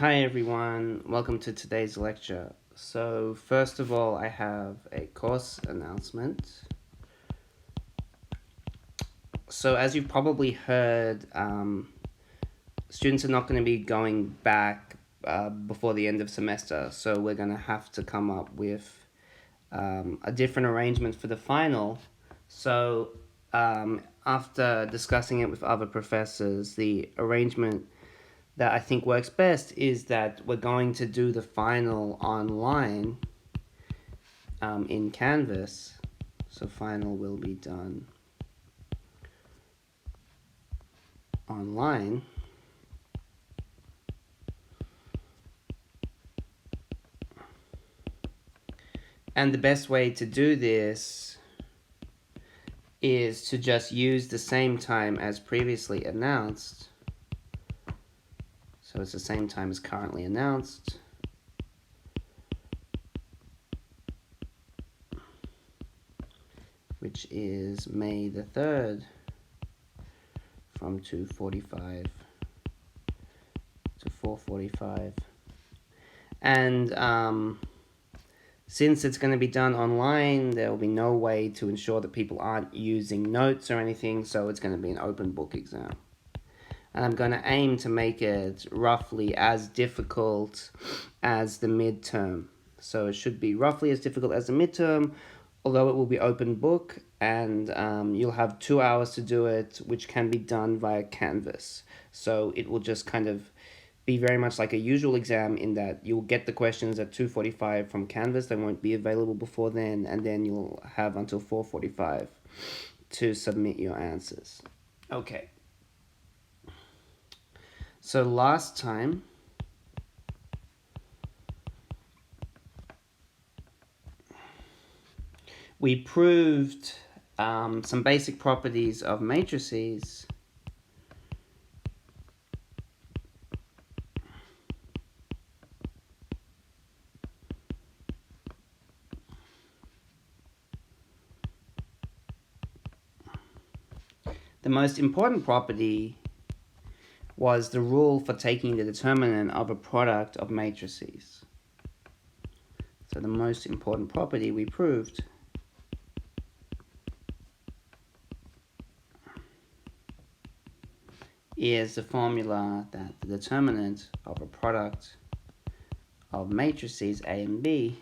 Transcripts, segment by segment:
Hi everyone, welcome to today's lecture. So first of all, I have a course announcement. So as you've probably heard, students are not going to be going back before the end of semester, so we're going to have to come up with a different arrangement for the final. So after discussing it with other professors, the arrangement that I think works best is that we're going to do the final online in Canvas. So final will be done online. And the best way to do this is to just use the same time as previously announced. So it's the same time as currently announced. Which is May the 3rd from 2:45 to 4:45. And since it's going to be done online, there will be no way to ensure that people aren't using notes or anything, so it's going to be an open book exam. And I'm going to aim to make it roughly as difficult as the midterm. So it should be roughly as difficult as the midterm, although it will be open book, and you'll have 2 hours to do it, which can be done via Canvas. So it will just kind of be very much like a usual exam in that you'll get the questions at 2:45 from Canvas. They won't be available before then, and then you'll have until 4:45 to submit your answers. Okay. So last time, we proved some basic properties of matrices The most important property was the rule for taking the determinant of a product of matrices. So the most important property we proved is the formula that the determinant of a product of matrices A and B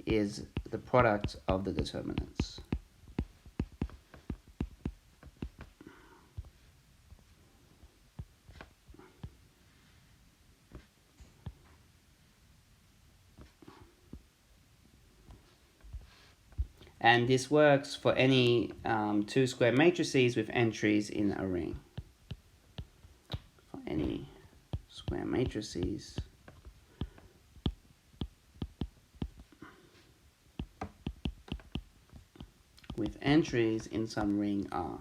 is the product of the determinants. And this works for any two square matrices with entries in a ring. For any square matrices with entries in some ring R.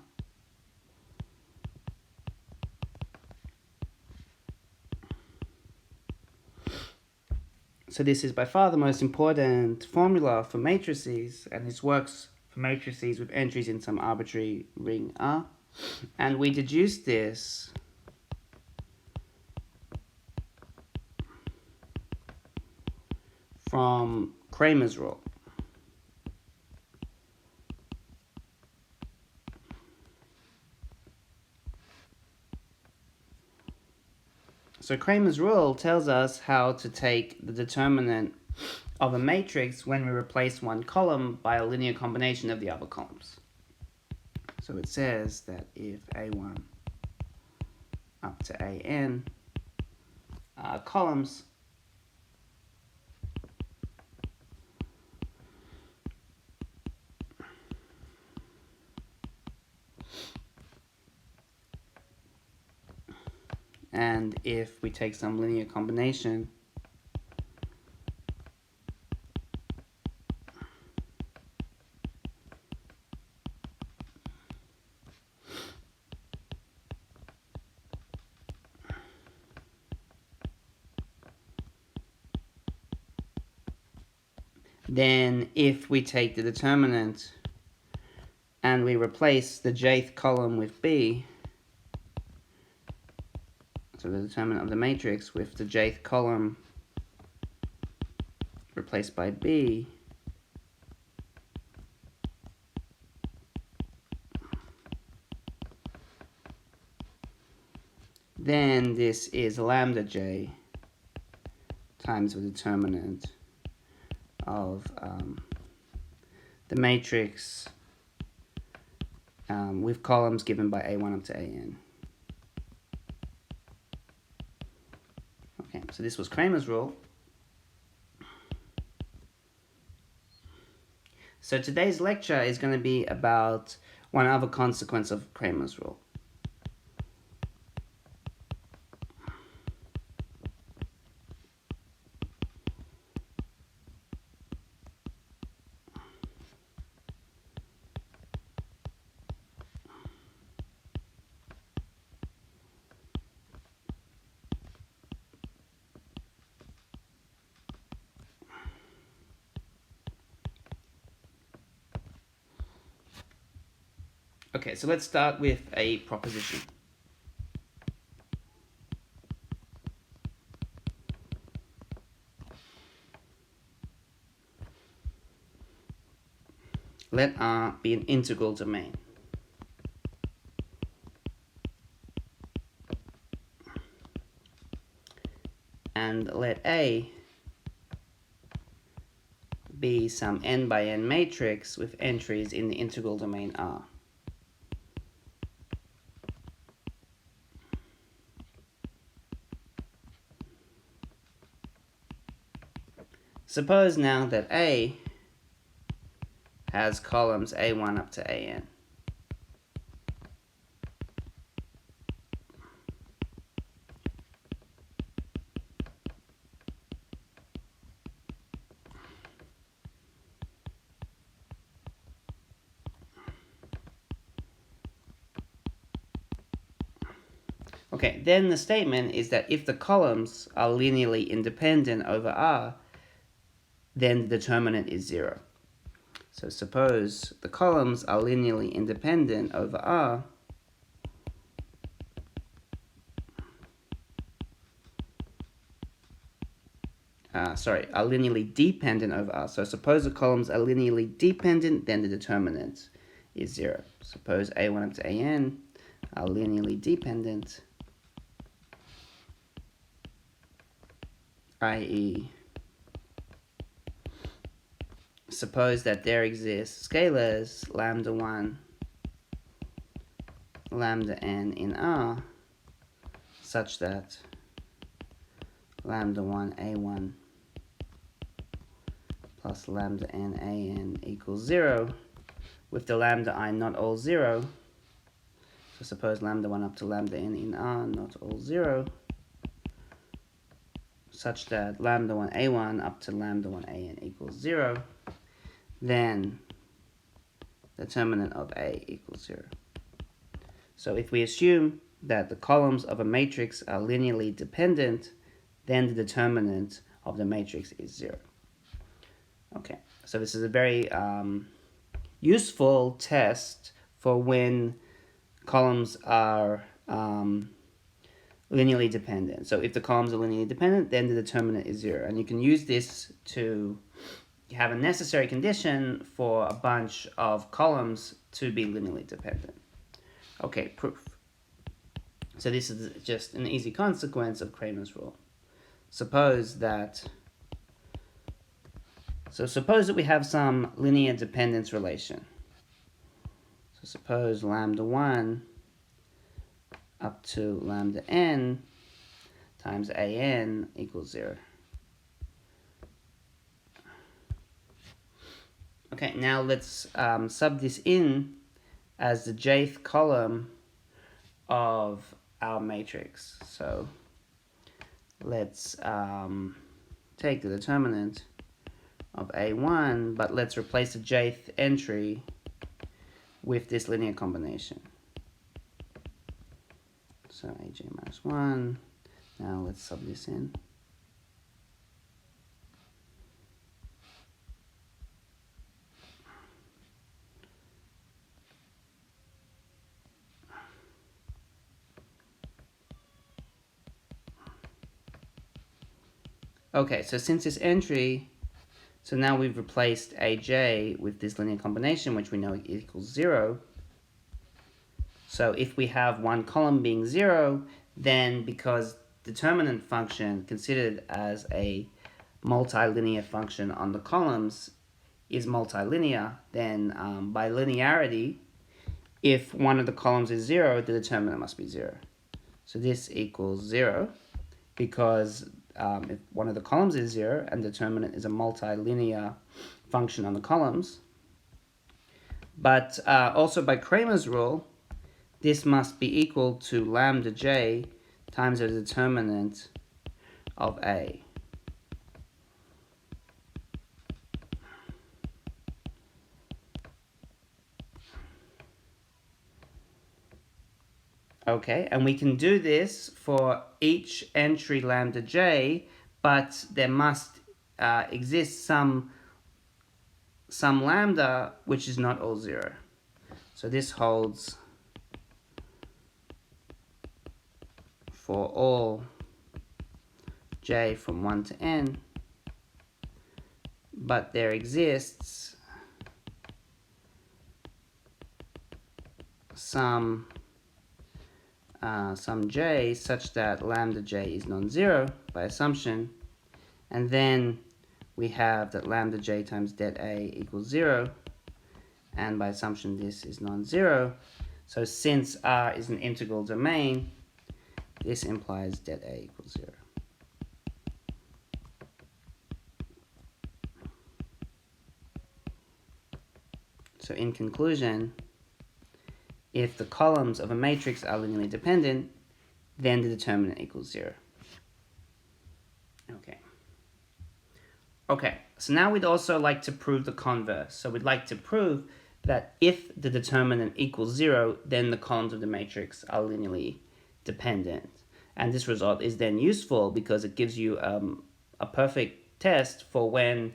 So this is by far the most important formula for matrices, and this works for matrices with entries in some arbitrary ring R. And we deduced this from Kramer's rule. So Kramer's rule tells us how to take the determinant of a matrix when we replace one column by a linear combination of the other columns. So it says that if A1 up to AN are columns, and if we take some linear combination then if we take the determinant and we replace the jth column with B, So the determinant of the matrix with the jth column replaced by B then this is lambda j times the determinant of the matrix with columns given by A1 up to AN. Okay, so this was Kramer's rule. So today's lecture is going to be about one other consequence of Kramer's rule. Okay, so let's start with a proposition. Let R be an integral domain. And let A be some n by n matrix with entries in the integral domain R. Suppose now that A has columns A1 up to AN. Okay, then the statement is that if the columns are linearly independent over R, then the determinant is 0. So suppose the columns are linearly independent over R, are linearly dependent over R. So suppose the columns are linearly dependent, then the determinant is 0. Suppose A1 up to AN are linearly dependent, i.e. suppose that there exists scalars lambda 1, lambda n in R, such that lambda 1 A1 plus lambda n AN equals 0, with the lambda I not all 0. So suppose lambda 1 up to lambda n in R not all 0, such that lambda 1 A1 up to lambda 1 AN equals 0, then the determinant of A equals 0. So if we assume that the columns of a matrix are linearly dependent, then the determinant of the matrix is 0. Okay, so this is a very useful test for when columns are linearly dependent. So if the columns are linearly dependent, then the determinant is 0. And you can use this to have a necessary condition for a bunch of columns to be linearly dependent. Okay, proof. So this is just an easy consequence of Kramer's rule. Suppose that we have some linear dependence relation. So suppose lambda 1 up to lambda n times AN equals 0. Okay, now let's sub this in as the jth column of our matrix. So let's take the determinant of A1, but let's replace the jth entry with this linear combination. So AJ minus 1. Now let's sub this in. Okay, so since this entry, so now we've replaced aj with this linear combination, which we know equals 0. So if we have one column being 0, then because determinant function considered as a multilinear function on the columns is multilinear, then by linearity, if one of the columns is 0, the determinant must be 0. So this equals 0 because if one of the columns is 0 and determinant is a multilinear function on the columns. But also by Kramer's rule, this must be equal to lambda j times the determinant of A. Okay, and we can do this for each entry lambda j, but there must exist some lambda which is not all 0. So this holds for all j from 1 to n, but there exists some j such that lambda j is non-zero by assumption, and then we have that lambda j times det A equals 0, and by assumption this is non-zero. So since R is an integral domain, this implies det A equals 0. So in conclusion, if the columns of a matrix are linearly dependent, then the determinant equals 0. Okay, so now we'd also like to prove the converse. So we'd like to prove that if the determinant equals 0, then the columns of the matrix are linearly dependent. And this result is then useful because it gives you a perfect test for when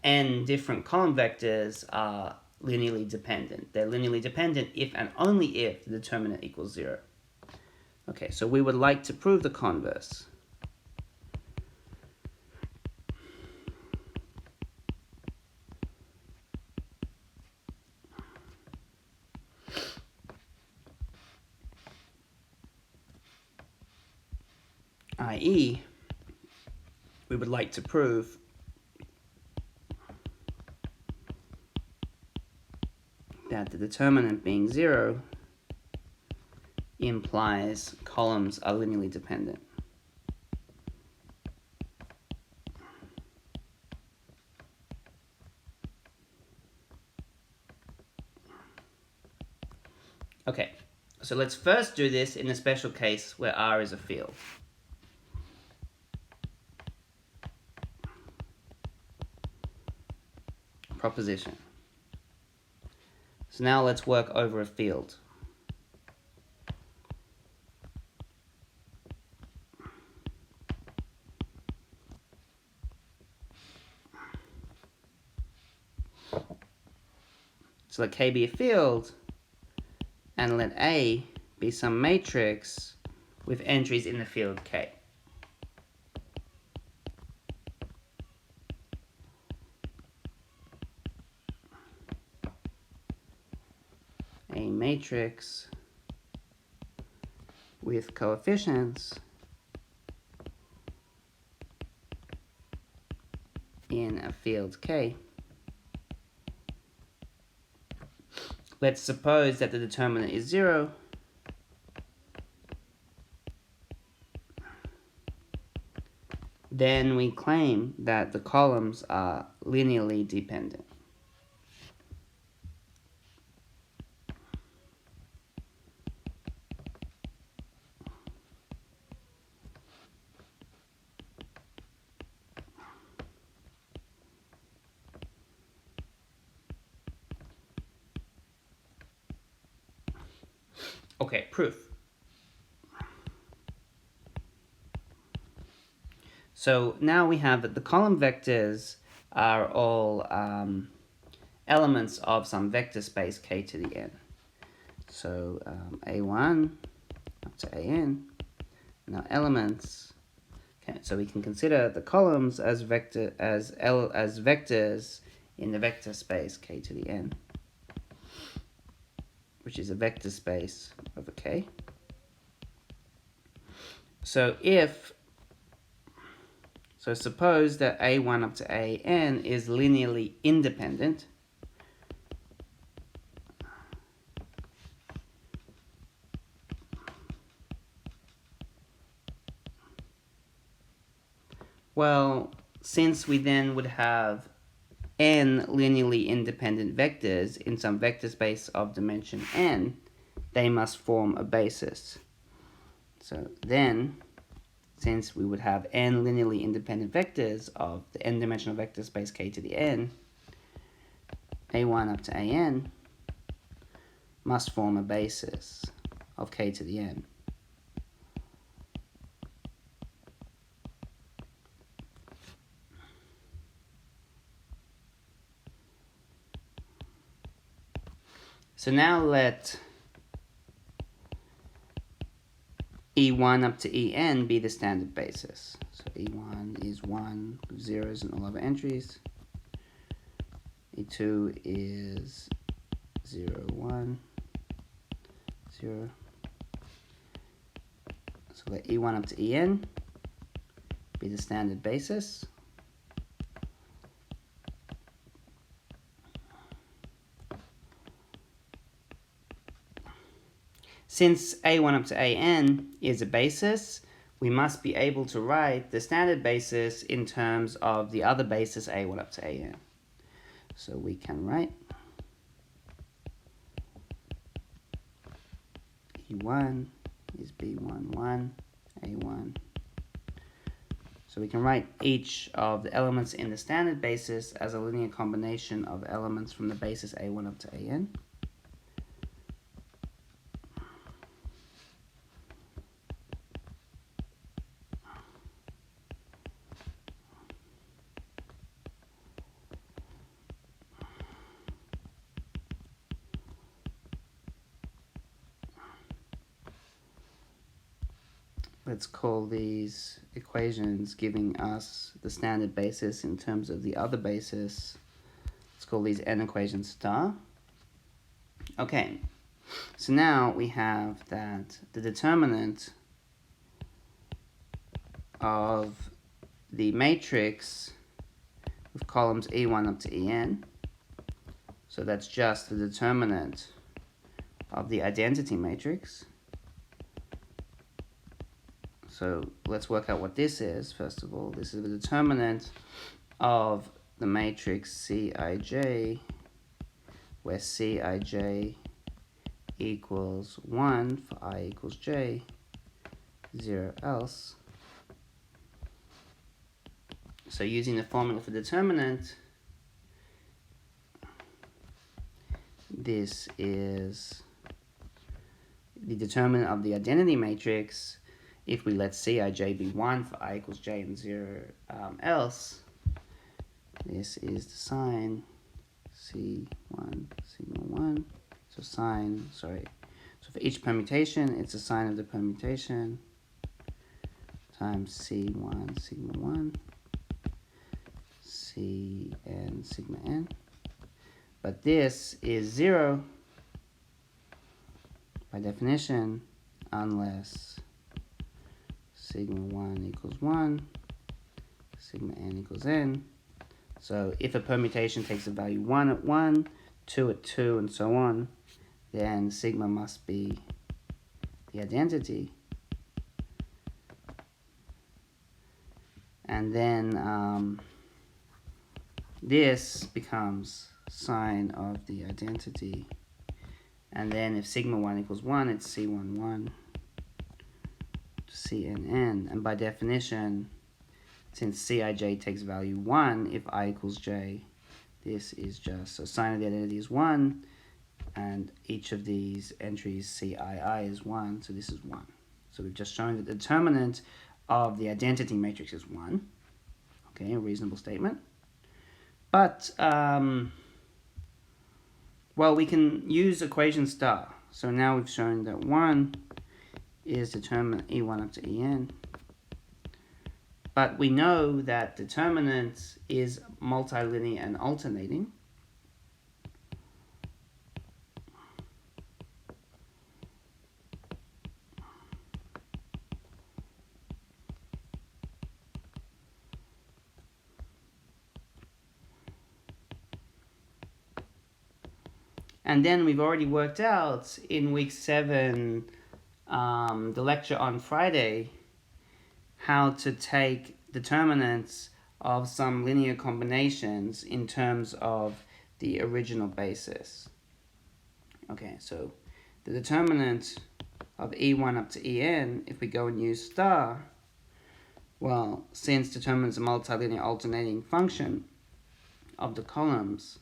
n different column vectors are linearly dependent. They're linearly dependent if and only if the determinant equals 0. Okay, so we would like to prove the converse. i.e., we would like to prove that the determinant being 0 implies columns are linearly dependent. Okay, so let's first do this in a special case where R is a field. Proposition. So now let's work over a field. So let K be a field, and let A be some matrix with entries in the field K. A matrix with coefficients in a field K. Let's suppose that the determinant is 0. Then we claim that the columns are linearly dependent. Okay, proof. So now we have that the column vectors are all elements of some vector space k to the n. So a1 up to an. Now elements Okay, so we can consider the columns as vectors in the vector space k to the n, which is a vector space over k. So suppose that a1 up to an is linearly independent. Well, since we then would have n linearly independent vectors in some vector space of dimension n, they must form a basis. So then, since we would have n linearly independent vectors of the n-dimensional vector space k to the n, a1 up to an must form a basis of k to the n. So now let E1 up to En be the standard basis. So E1 is 1 with zeros and all other entries. E2 is 0, 1, 0. So let E1 up to En be the standard basis. Since A1 up to AN is a basis, we must be able to write the standard basis in terms of the other basis A1 up to AN. So we can write E1 is B1, 1, A1. So we can write each of the elements in the standard basis as a linear combination of elements from the basis A1 up to AN. Let's call these equations giving us the standard basis in terms of the other basis. Let's call these n equations star. Okay, so now we have that the determinant of the matrix with columns E1 up to En, so that's just the determinant of the identity matrix. So let's work out what this is. First of all, this is the determinant of the matrix Cij, where Cij equals 1 for I equals j, 0 else. So using the formula for determinant, this is the determinant of the identity matrix. If we let Cij be 1 for I equals j and 0 else, this is the sign C1, sigma 1. So for each permutation, it's a sign of the permutation times C1, sigma 1, Cn, sigma n. But this is 0 by definition unless sigma 1 equals 1, sigma n equals n. So if a permutation takes a value 1 at 1, 2 at 2, and so on, then sigma must be the identity. And then this becomes sign of the identity. And then if sigma 1 equals 1, it's C1, 1. Cnn, and by definition, since Cij takes value 1, if I equals j, this is just, so sign of the identity is 1, and each of these entries Cii is 1, so this is 1. So we've just shown that the determinant of the identity matrix is 1. Okay, a reasonable statement. But, well, we can use equation star. So now we've shown that 1 is determinant E1 up to En. But we know that determinant is multilinear and alternating. And then we've already worked out in week 7, the lecture on Friday, how to take determinants of some linear combinations in terms of the original basis. Okay, so the determinant of E1 up to En, if we go and use star, well, since determinants a multilinear alternating function of the columns,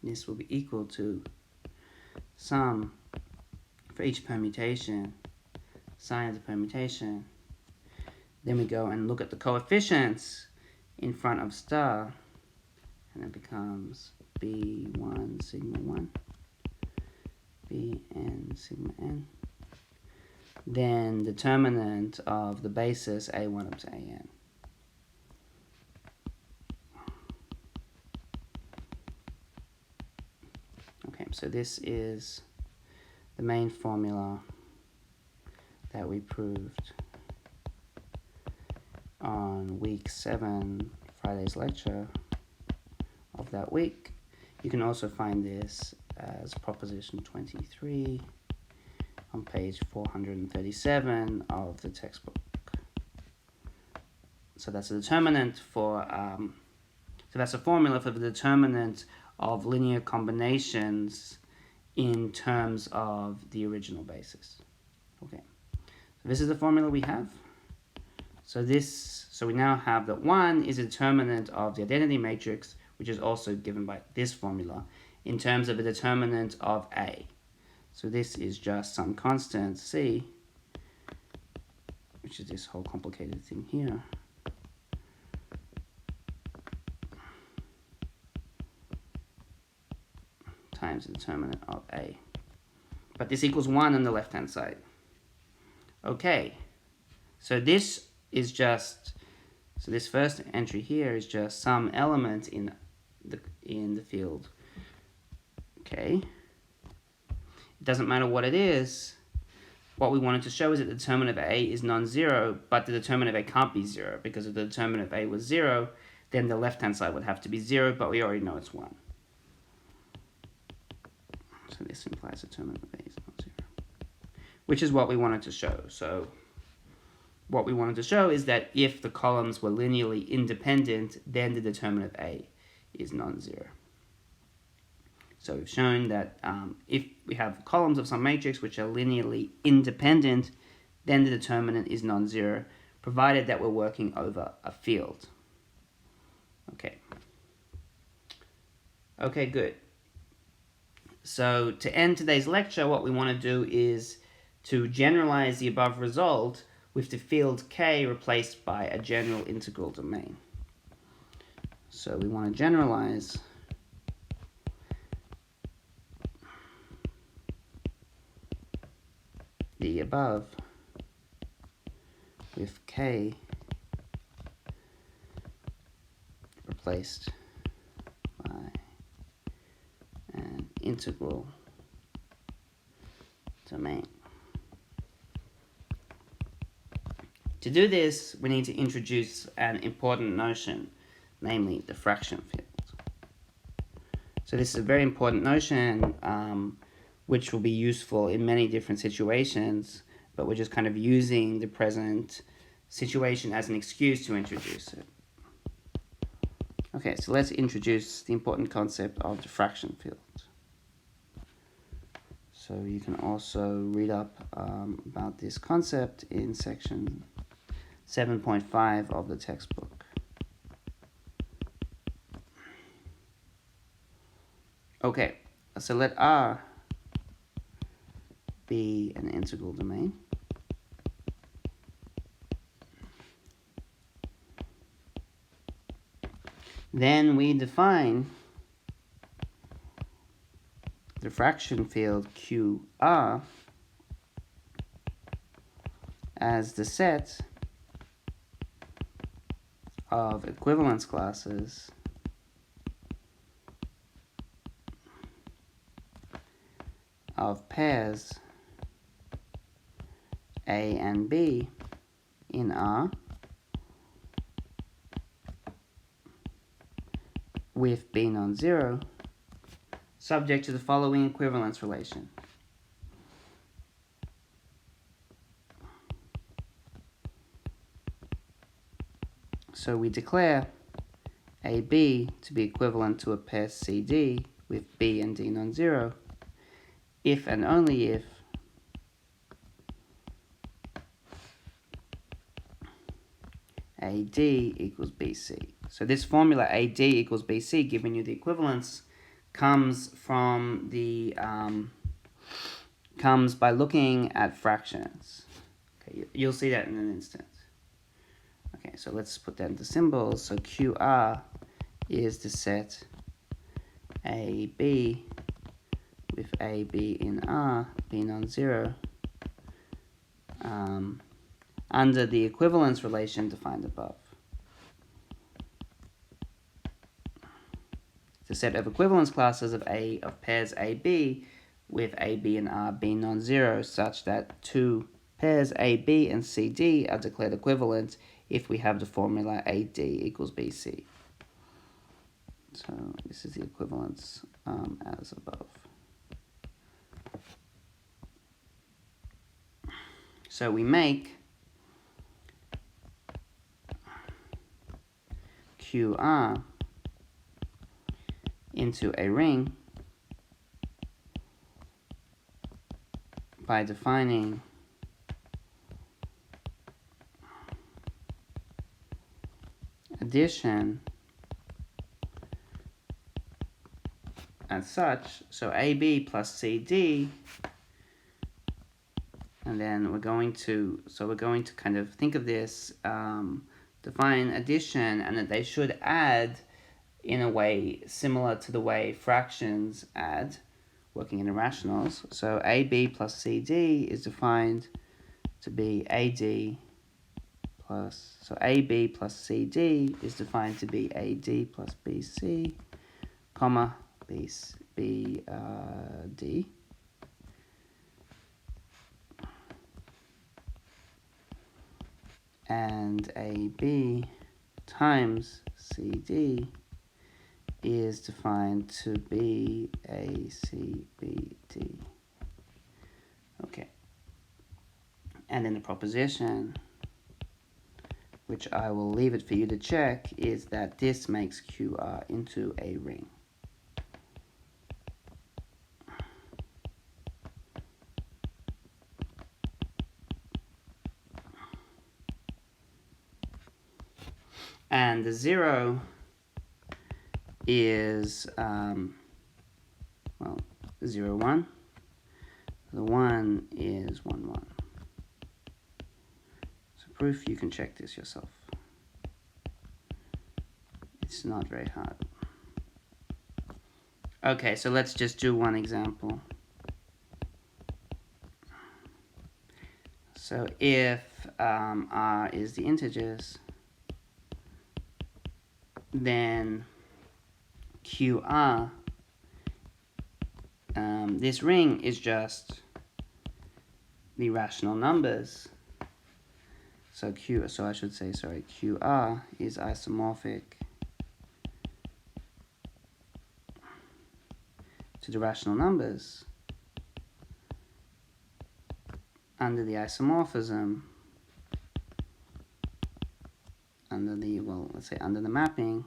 this will be equal to sum for each permutation, sine of the permutation. Then we go and look at the coefficients in front of star, and it becomes B1 sigma 1, Bn sigma n. Then determinant of the basis A1 up to An. Okay, so this is the main formula that we proved on week 7, Friday's lecture of that week. You can also find this as proposition 23 on page 437 of the textbook. So that's a determinant for, so that's a formula for the determinant of linear combinations in terms of the original basis. Okay, so this is the formula we have. So we now have that 1 is a determinant of the identity matrix, which is also given by this formula, in terms of a determinant of A. So this is just some constant C, which is this whole complicated thing here, times the determinant of A. But this equals 1 on the left-hand side. Okay, so this is just, so this first entry here is just some element in the field. Okay, it doesn't matter what it is. What we wanted to show is that the determinant of A is non-zero, but the determinant of A can't be 0, because if the determinant of A was 0, then the left-hand side would have to be 0, but we already know it's 1. So this implies the determinant of A is not 0, which is what we wanted to show. So what we wanted to show is that if the columns were linearly independent, then the determinant of A is non-zero. So we've shown that if we have columns of some matrix which are linearly independent, then the determinant is non-zero, provided that we're working over a field. Okay, good. So to end today's lecture, what we want to do is to generalize the above result with the field K replaced by a general integral domain. So we want to generalize the above with K replaced by an integral domain. To do this, we need to introduce an important notion, namely the fraction field. So this is a very important notion which will be useful in many different situations, but we're just kind of using the present situation as an excuse to introduce it. Okay, so let's introduce the important concept of the fraction field. So you can also read up about this concept in section 7.5 of the textbook. Okay, so let R be an integral domain. Then we define the fraction field QR as the set of equivalence classes of pairs A and B in R with B non-zero, subject to the following equivalence relation. So we declare AB to be equivalent to a pair CD with B and D non-zero if and only if AD equals BC. So this formula AD equals BC, giving you the equivalence, comes from the comes by looking at fractions. Okay, you'll see that in an instant. Okay, so let's put that into symbols. So QR is the set AB with AB in R, B non-zero, under the equivalence relation defined above. The set of equivalence classes of pairs AB with AB and R being non-zero, such that two pairs AB and CD are declared equivalent if we have the formula AD equals BC. So this is the equivalence as above. So we make QR into a ring by defining addition as such. So AB plus CD, and then we're going to kind of think of this, define addition, and that they should add in a way similar to the way fractions add, working in irrationals. So AB plus CD is defined to be AD plus, so AB plus CD is defined to be AD plus BC, comma, BD. And AB times CD is defined to be ACBD. Okay. And then the proposition, which I will leave it for you to check, is that this makes QR into a ring. And the 0 is, 0, 1. The 1 is 1, 1. So proof, you can check this yourself. It's not very hard. Okay, so let's just do one example. So if R is the integers, then QR, this ring is just the rational numbers. So QR is isomorphic to the rational numbers under the isomorphism, under the mapping.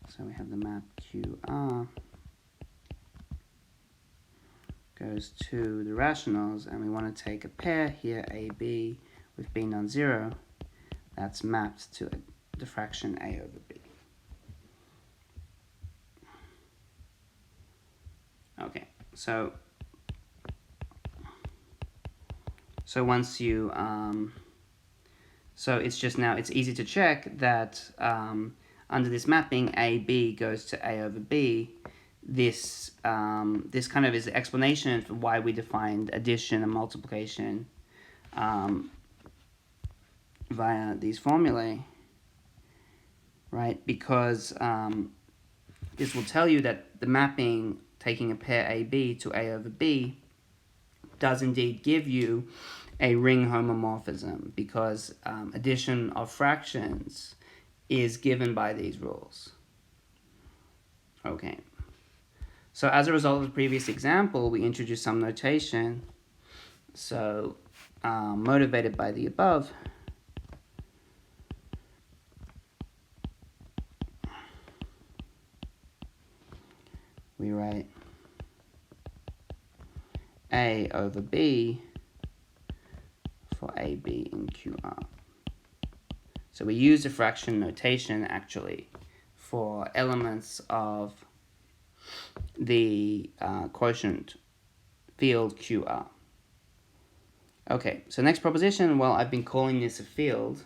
So we have the map QR goes to the rationals, and we want to take a pair here, AB with B non-zero, that's mapped to the fraction A over B. Okay, so once you, so it's easy to check that under this mapping, AB goes to A over B. This kind of is the explanation for why we defined addition and multiplication via these formulae, right? Because this will tell you that the mapping taking a pair AB to A over B does indeed give you a ring homomorphism, because addition of fractions is given by these rules. Okay. So as a result of the previous example, we introduced some notation. So motivated by the above, we write A over B for AB in QR. So we use the fraction notation actually for elements of the quotient field QR. Okay, so next proposition, well, I've been calling this a field,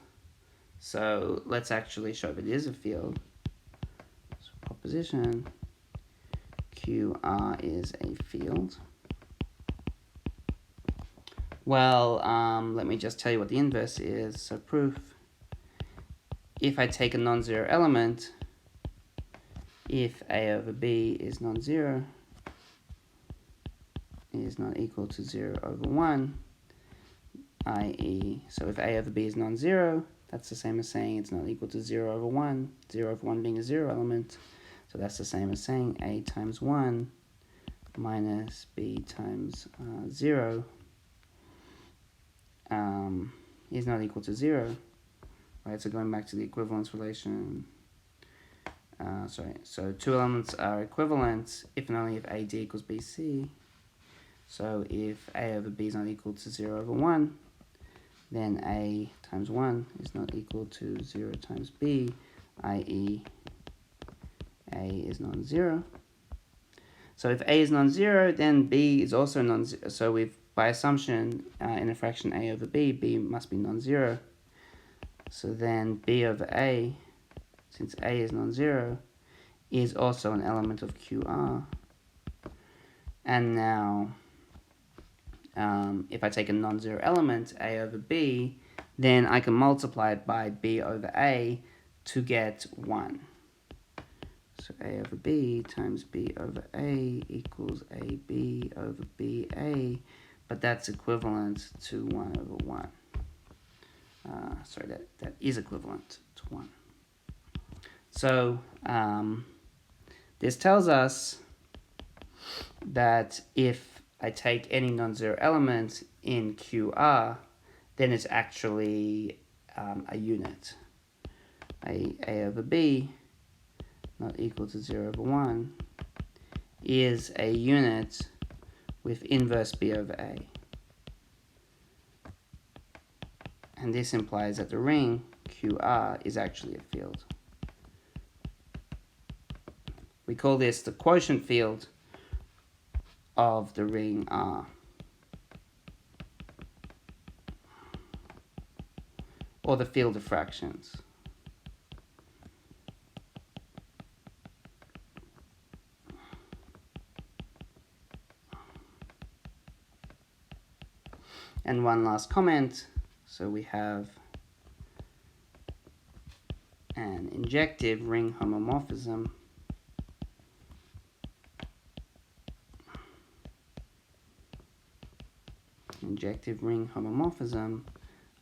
so let's actually show that it is a field. So proposition QR is a field. Well, let me just tell you what the inverse is. So proof, if I take a non-zero element, if A over B is non-zero, is not equal to 0 over 1, i.e., so if A over B is non-zero, that's the same as saying it's not equal to 0 over 1, 0 over 1 being a zero element, so that's the same as saying A times 1 minus B times 0 is not equal to 0, right? So going back to the equivalence relation, so two elements are equivalent if and only if AD equals BC. So if A over B is not equal to 0 over 1, then A times 1 is not equal to 0 times B, i.e. A is non-zero. So if A is non-zero, then B is also non-zero. So we've, by assumption, in a fraction A over B, B must be non-zero. So then B over A, since A is non-zero, is also an element of QR. And now, if I take a non-zero element, A over B, then I can multiply it by B over A to get 1. So A over B times B over A equals AB over BA, but that's equivalent to 1 over 1. That is equivalent to 1. So this tells us that if I take any non-zero element in QR, then it's actually a unit. A over B not equal to 0 over 1 is a unit with inverse B over A. And this implies that the ring QR is actually a field. We call this the quotient field of the ring R, or the field of fractions. And one last comment. So we have an injective ring homomorphism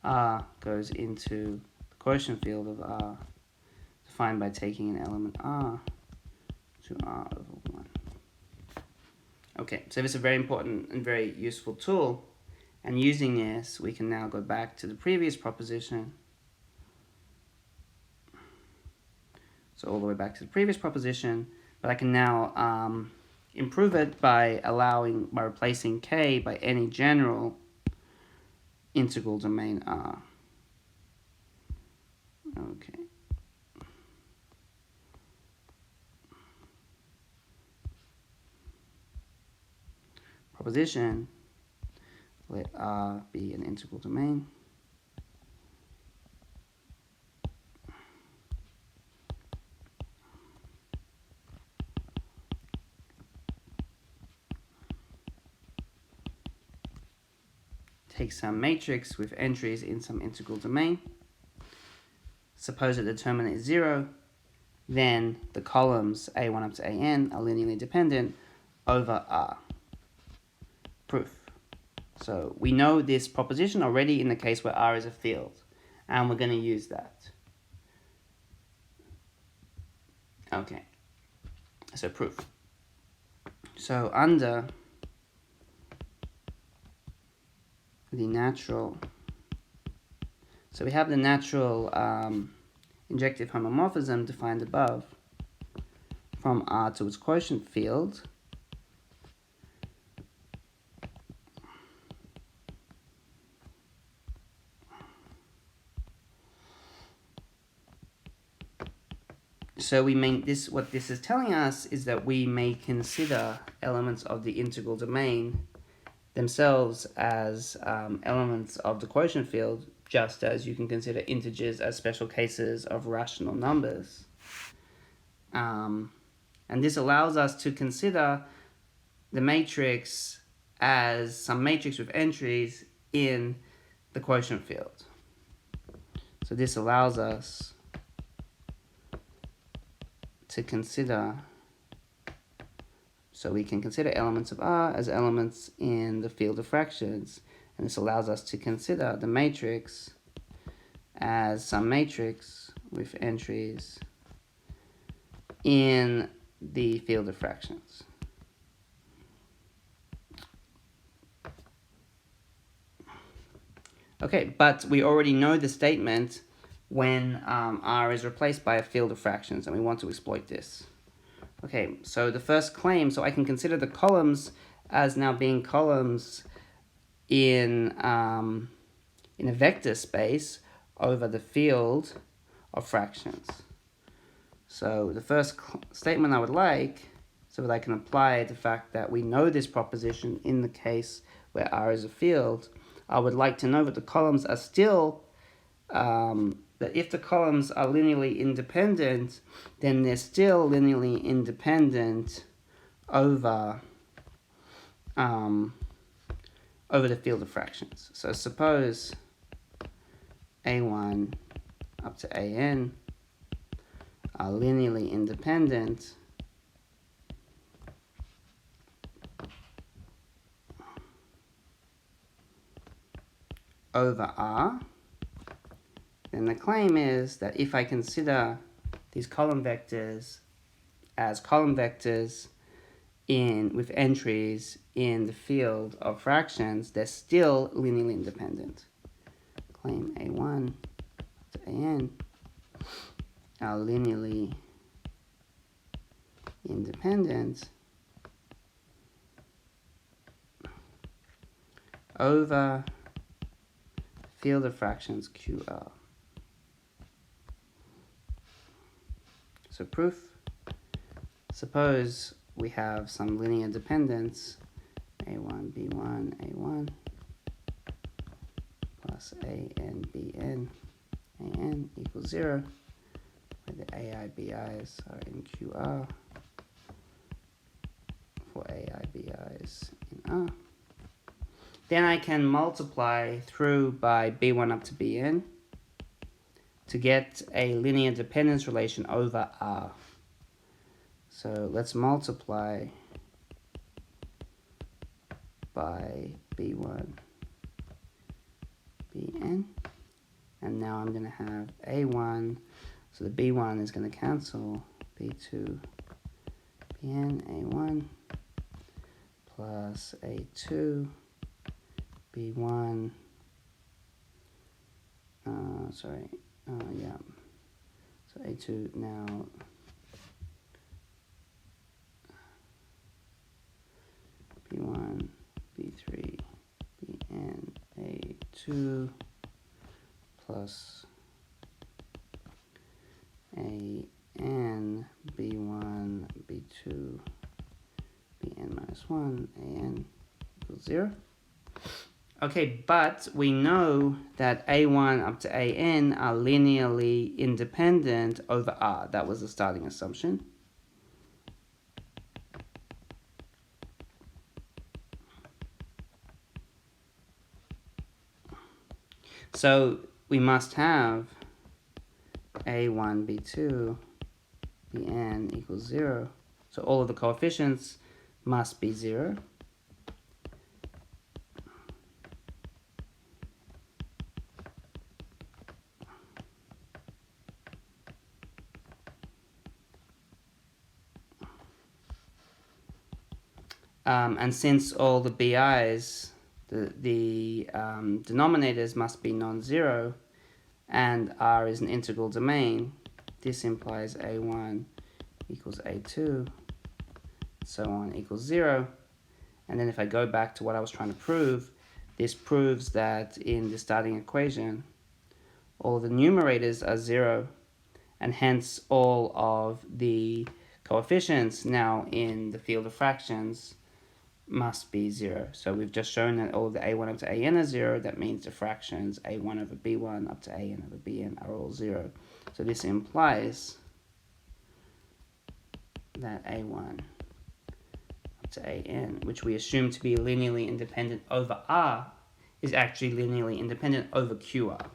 R goes into the quotient field of R, defined by taking an element R to R over 1. Okay, so this is a very important and very useful tool. And using this, we can now go back to the previous proposition. So all the way back to the previous proposition, but I can now improve it by replacing K by any general integral domain R. Okay. Proposition, let R be an integral domain. Take some matrix with entries in some integral domain. suppose the determinant is 0, then the columns A1 up to AN are linearly dependent over R. Proof. So we know this proposition already in the case where R is a field, and we're going to use that. Okay, so proof. So under the natural, so we have the natural injective homomorphism defined above from R to its quotient field. So we may, what this is telling us is that we may consider elements of the integral domain themselves as elements of the quotient field, just as you can consider integers as special cases of rational numbers. And this allows us to consider the matrix as some matrix with entries in the quotient field. So this allows us to consider, so we can consider elements of R as elements in the field of fractions, and this allows us to consider the matrix as some matrix with entries in the field of fractions. Okay, but we already know the statement when R is replaced by a field of fractions, and we want to exploit this. Okay, so the first claim, so I can consider the columns as now being columns in a vector space over the field of fractions. So the first statement I would like, so that I can apply the fact that we know this proposition in the case where R is a field, I would like to know that the columns are still that if the columns are linearly independent, then they're still linearly independent over the field of fractions. So suppose A1 up to AN are linearly independent over R, then the claim is that if I consider these column vectors as column vectors with entries in the field of fractions, they're still linearly independent. Claim A1 to AN are linearly independent over field of fractions QR. So proof, suppose we have some linear dependence, A1, B1, A1, plus AN, BN, AN equals 0, where the AI, BIs are in QR, for AI, BIs in R. Then I can multiply through by B1 up to Bn to get a linear dependence relation over R. So let's multiply by B1, Bn, and now I'm going to have A1, so the B1 is going to cancel, B2, Bn, A1, plus A2, B1, so A2 now, B1, B3, Bn, A2, plus AN, B1, B2, Bn minus 1, AN equals 0. Okay, but we know that A1 up to AN are linearly independent over R. That was the starting assumption. So we must have A1, B2, Bn equals 0. So all of the coefficients must be 0. And since all the BIs, the denominators must be non-zero, and R is an integral domain, this implies A1 equals A2, so on equals 0. And then if I go back to what I was trying to prove, this proves that in the starting equation, all the numerators are 0, and hence all of the coefficients now in the field of fractions must be 0. So we've just shown that all of the A1 up to AN are 0. That means the fractions A1 over B1 up to AN over Bn are all 0. So this implies that A1 up to AN, which we assume to be linearly independent over R, is actually linearly independent over QR.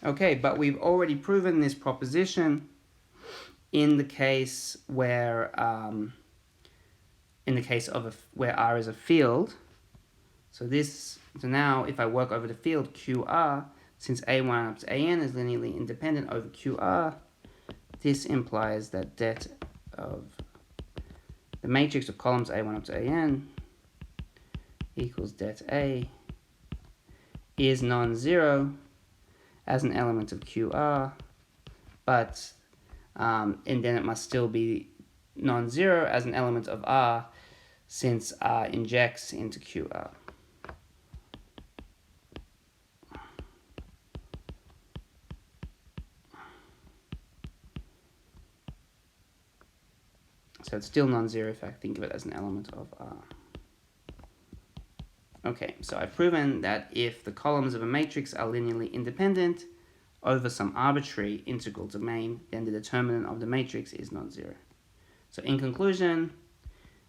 Okay, but we've already proven this proposition in the case where where R is a field. So now if I work over the field QR, since A1 up to AN is linearly independent over QR, this implies that det of the matrix of columns A1 up to AN equals det A is non-zero as an element of QR, but and then it must still be non-zero as an element of R, since R injects into QR. So it's still non-zero if I think of it as an element of R. Okay, so I've proven that if the columns of a matrix are linearly independent over some arbitrary integral domain, then the determinant of the matrix is non-zero. So in conclusion,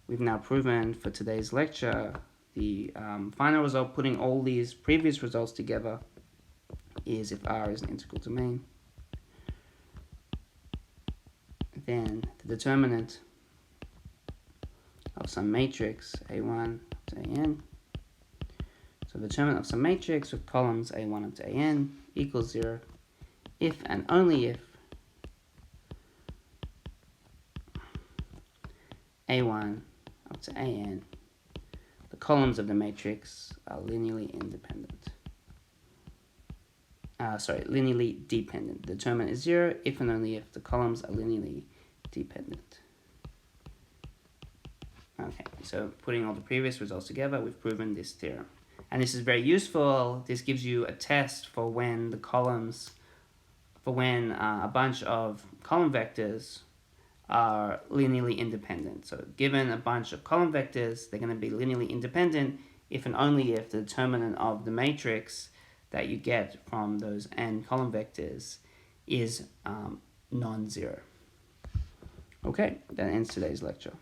we've now proven for today's lecture the final result, putting all these previous results together, is if R is an integral domain, then the determinant of some matrix A1 to AN, so the determinant of some matrix with columns A1 up to AN equals 0 if and only if A1 up to AN, the columns of the matrix are linearly independent. Linearly dependent. The determinant is 0 if and only if the columns are linearly dependent. Okay, so putting all the previous results together, we've proven this theorem. And this is very useful. This gives you a test for when the columns, a bunch of column vectors are linearly independent. So given a bunch of column vectors, they're going to be linearly independent if and only if the determinant of the matrix that you get from those n column vectors is non-zero. Okay, that ends today's lecture.